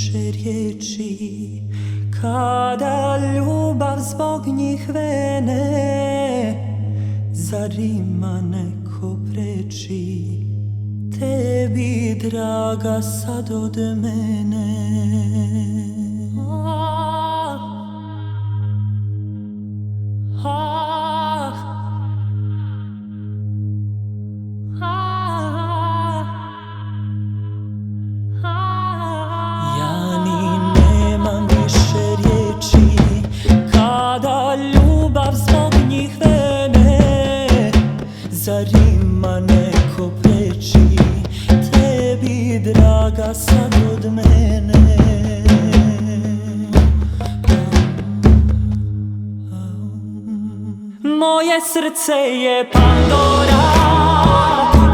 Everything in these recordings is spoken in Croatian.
više riječi, kada ljubav zbog njih vene, zar ima neko preči tebi, draga, sad od mene? Ja ni nemam više riječi, kada ljubav zbog njih vene, zar ima neko preči tebi, draga, sad od mene? Moje srce je Pandora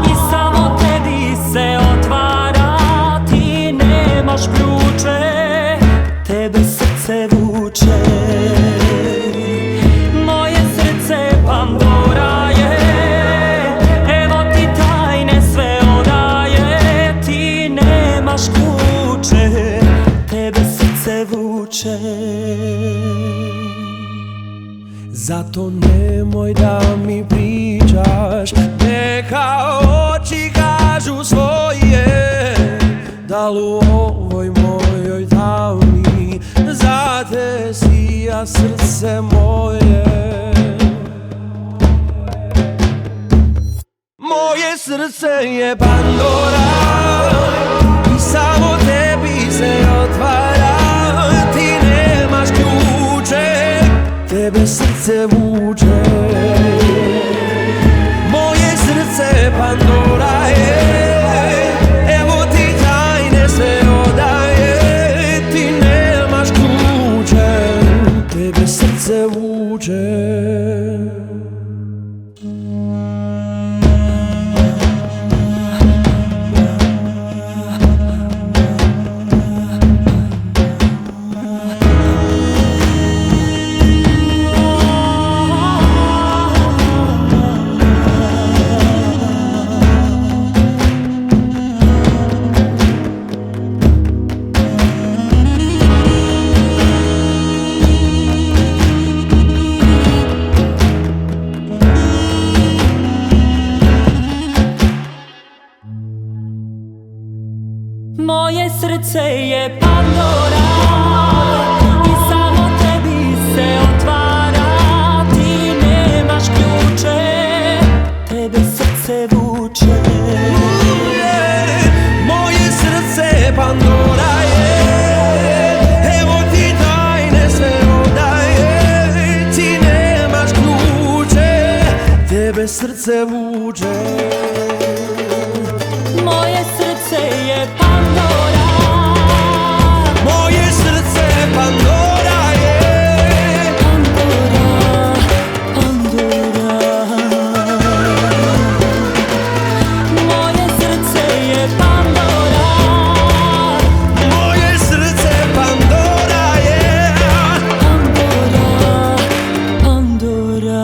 i samo tebi se otvara. Ti nemaš ključe, tebe srce vuče. Moje srce Pandora je, evo ti tajne sve odaje. Ti nemaš ključe, tebe srce vuče. Zato nemoj da mi pričaš, neka oči kažu svoje, da li u ovoj mojoj tami za te sija srce moje. Moje srce je Pandora i samo tebi se otvara. Ti nemaš ključe, tebe srce vuče. Moje srce Pandora je, evo ti tajne sve odaje. Ti nemaš ključe, tebe srce vuče. Moje srce je Pandora i samo tebi se otvara. Ti nemaš ključe, tebe srce vuče. Moje srce Pandora je, evo ti tajne sve odaje. Ti nemaš ključe, tebe srce vuče. Moje srce je Pandora. Moje srce Pandora je, Pandora, Pandora. Moje srce je Pandora. moje srce Pandora je. Pandora, Pandora.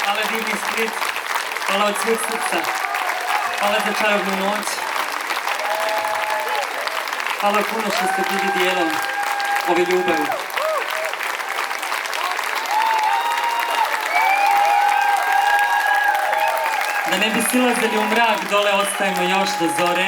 Hvala divni Split, hvala od svih srca, hvala za čarobnu noć. Hvala puno što ste bili dijelom ove ljubavi. Da ne bi silazili u mrak, dole ostajemo još do zore.